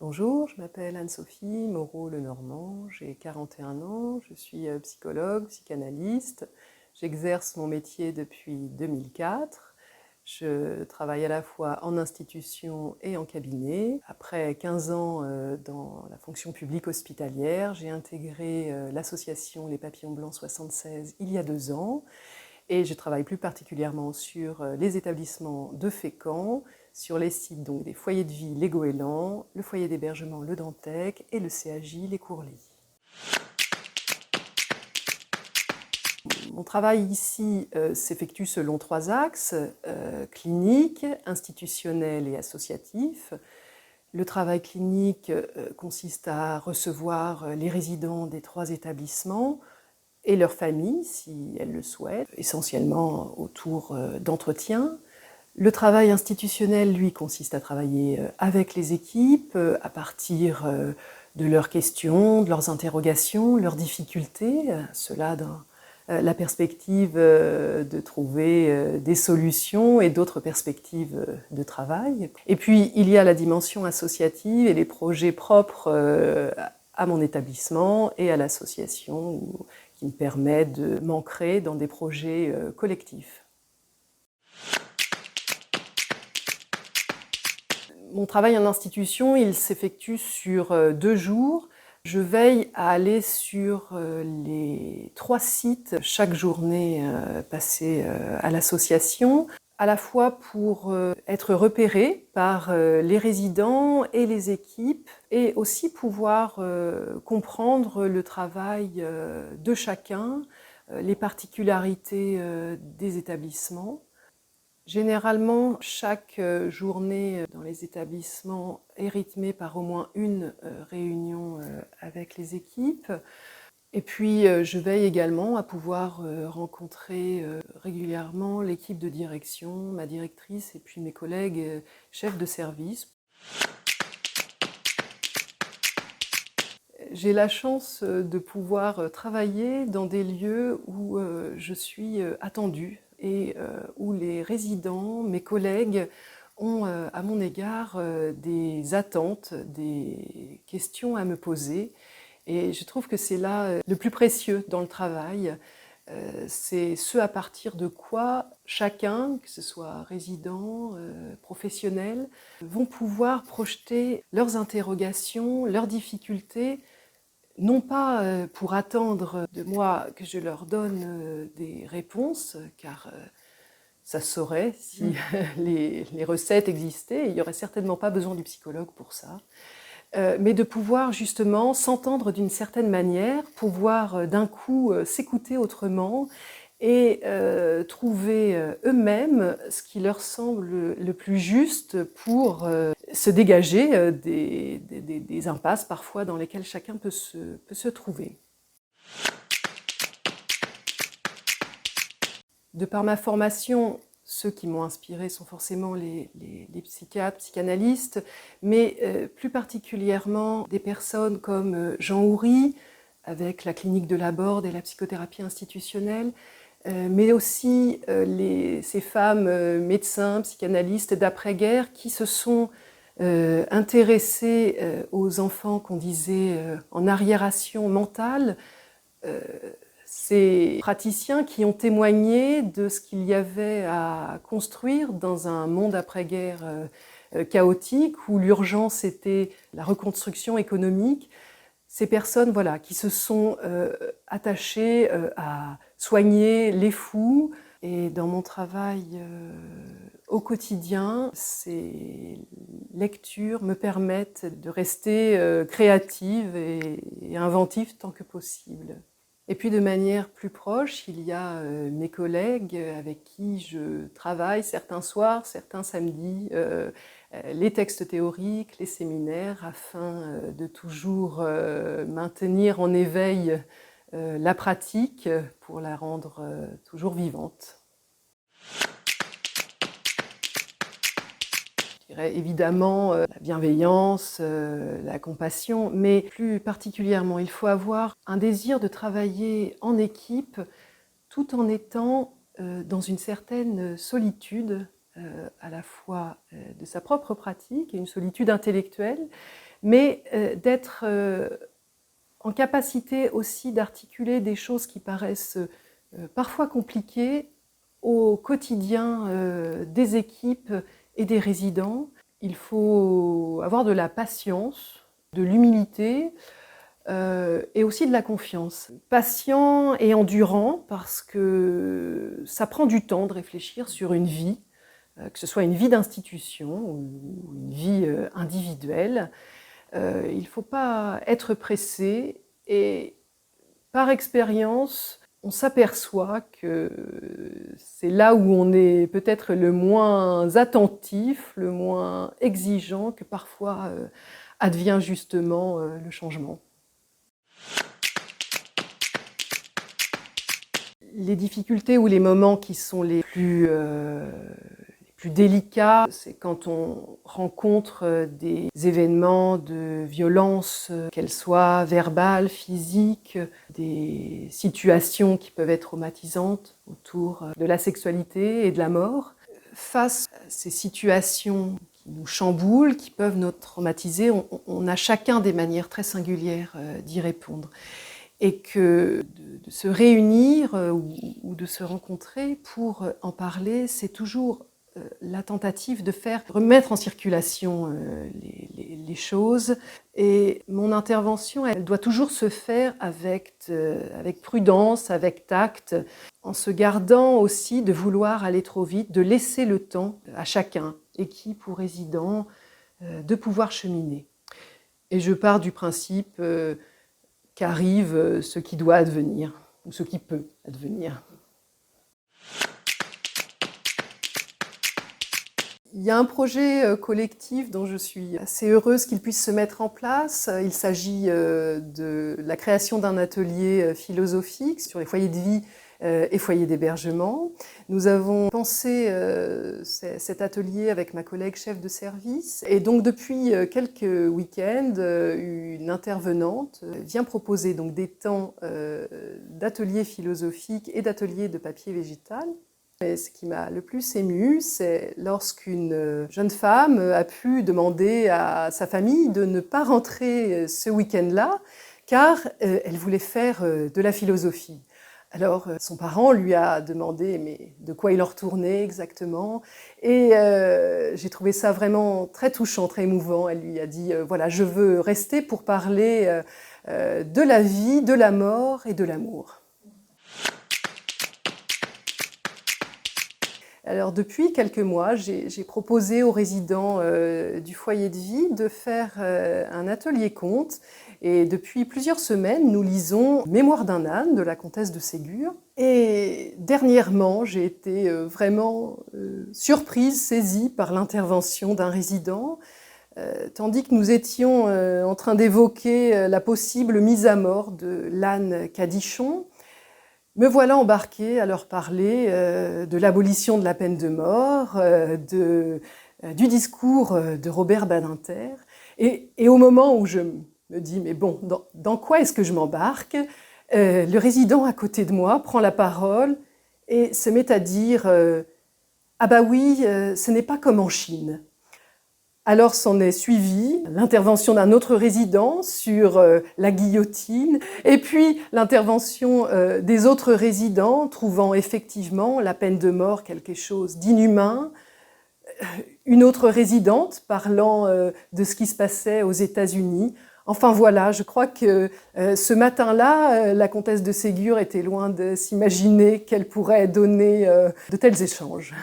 Bonjour, je m'appelle Anne-Sophie Moreau-Lenormand, j'ai 41 ans, je suis psychologue, psychanalyste, j'exerce mon métier depuis 2004. Je travaille à la fois en institution et en cabinet. Après 15 ans dans la fonction publique hospitalière, j'ai intégré l'association Les Papillons Blancs 76 il y a 2 ans. Et je travaille plus particulièrement sur les établissements de Fécamp, sur les sites donc, des foyers de vie Les Goélands, le foyer d'hébergement Le Dantec et le CAJ Les Courlis. Mon travail ici s'effectue selon 3 axes, clinique, institutionnel et associatif. Le travail clinique consiste à recevoir les résidents des 3 établissements et leurs familles, si elles le souhaitent, essentiellement autour d'entretiens. Le travail institutionnel, lui, consiste à travailler avec les équipes, à partir de leurs questions, de leurs interrogations, leurs difficultés, cela dans la perspective de trouver des solutions et d'autres perspectives de travail. Et puis, il y a la dimension associative et les projets propres à mon établissement et à l'association qui me permet de m'ancrer dans des projets collectifs. Mon travail en institution, il s'effectue sur 2 jours. Je veille à aller sur les 3 sites chaque journée passée à l'association, à la fois pour être repérée par les résidents et les équipes, et aussi pouvoir comprendre le travail de chacun, les particularités des établissements. Généralement, chaque journée dans les établissements est rythmée par au moins une réunion avec les équipes. Et puis, je veille également à pouvoir rencontrer régulièrement l'équipe de direction, ma directrice et puis mes collègues chefs de service. J'ai la chance de pouvoir travailler dans des lieux où je suis attendue et où les résidents, mes collègues, ont à mon égard des attentes, des questions à me poser. Et je trouve que c'est là le plus précieux dans le travail. C'est ce à partir de quoi chacun, que ce soit résident, professionnel, vont pouvoir projeter leurs interrogations, leurs difficultés, non pas pour attendre de moi que je leur donne des réponses, car ça se saurait si les recettes existaient, il n'y aurait certainement pas besoin du psychologue pour ça, mais de pouvoir justement s'entendre d'une certaine manière, pouvoir d'un coup s'écouter autrement et trouver eux-mêmes ce qui leur semble le plus juste pour se dégager des impasses parfois dans lesquelles chacun peut se trouver. De par ma formation, ceux qui m'ont inspirée sont forcément les psychiatres, psychanalystes, mais plus particulièrement des personnes comme Jean Houry, avec la clinique de Laborde et la psychothérapie institutionnelle, mais aussi ces femmes médecins, psychanalystes d'après-guerre qui se sont intéressées aux enfants qu'on disait en arriération mentale, ces praticiens qui ont témoigné de ce qu'il y avait à construire dans un monde après-guerre chaotique où l'urgence était la reconstruction économique. Ces personnes voilà, qui se sont attachées à soigner les fous. Et dans mon travail au quotidien, ces lectures me permettent de rester créative et inventive tant que possible. Et puis de manière plus proche, il y a mes collègues avec qui je travaille certains soirs, certains samedis, les textes théoriques, les séminaires, afin de toujours maintenir en éveil la pratique pour la rendre toujours vivante. Je dirais évidemment la bienveillance, la compassion, mais plus particulièrement, il faut avoir un désir de travailler en équipe tout en étant dans une certaine solitude, à la fois de sa propre pratique et une solitude intellectuelle, mais d'être en capacité aussi d'articuler des choses qui paraissent parfois compliquées au quotidien des équipes et des résidents. Il faut avoir de la patience, de l'humilité et aussi de la confiance. Patient et endurant parce que ça prend du temps de réfléchir sur une vie, que ce soit une vie d'institution ou une vie individuelle. Il ne faut pas être pressé et par expérience, on s'aperçoit que c'est là où on est peut-être le moins attentif, le moins exigeant, que parfois advient justement le changement. Les difficultés ou les moments qui sont les plus délicats, c'est quand on rencontre des événements de violence, qu'elles soient verbales, physiques, des situations qui peuvent être traumatisantes autour de la sexualité et de la mort. Face à ces situations qui nous chamboulent, qui peuvent nous traumatiser, on a chacun des manières très singulières d'y répondre. Et que de se réunir ou de se rencontrer pour en parler, c'est toujours la tentative de remettre en circulation les choses. Et mon intervention, elle doit toujours se faire avec prudence, avec tact, en se gardant aussi de vouloir aller trop vite, de laisser le temps à chacun, équipe ou résident, de pouvoir cheminer. Et je pars du principe qu'arrive ce qui doit advenir, ou ce qui peut advenir. Il y a un projet collectif dont je suis assez heureuse qu'il puisse se mettre en place. Il s'agit de la création d'un atelier philosophique sur les foyers de vie et foyers d'hébergement. Nous avons pensé cet atelier avec ma collègue chef de service. Et donc depuis quelques week-ends, une intervenante vient proposer donc des temps d'ateliers philosophiques et d'ateliers de papier végétal. Et ce qui m'a le plus émue, c'est lorsqu'une jeune femme a pu demander à sa famille de ne pas rentrer ce week-end-là, car elle voulait faire de la philosophie. Alors, son parent lui a demandé mais de quoi il en retournait exactement. Et j'ai trouvé ça vraiment très touchant, très émouvant. Elle lui a dit voilà, je veux rester pour parler de la vie, de la mort et de l'amour. Alors depuis quelques mois, j'ai proposé aux résidents du foyer de vie de faire un atelier conte. Et depuis plusieurs semaines, nous lisons Mémoire d'un âne de la comtesse de Ségur. Et dernièrement, j'ai été vraiment surprise, saisie par l'intervention d'un résident, tandis que nous étions en train d'évoquer la possible mise à mort de l'âne Cadichon. Me voilà embarquée à leur parler de l'abolition de la peine de mort, du discours de Robert Badinter. Et au moment où je me dis, mais bon, dans quoi est-ce que je m'embarque ? Le résident à côté de moi prend la parole et se met à dire « Ah bah oui, ce n'est pas comme en Chine ». Alors s'en est suivi l'intervention d'un autre résident sur la guillotine, et puis l'intervention des autres résidents trouvant effectivement la peine de mort quelque chose d'inhumain, une autre résidente parlant de ce qui se passait aux États-Unis. Enfin voilà, je crois que ce matin-là, la comtesse de Ségur était loin de s'imaginer qu'elle pourrait donner de tels échanges.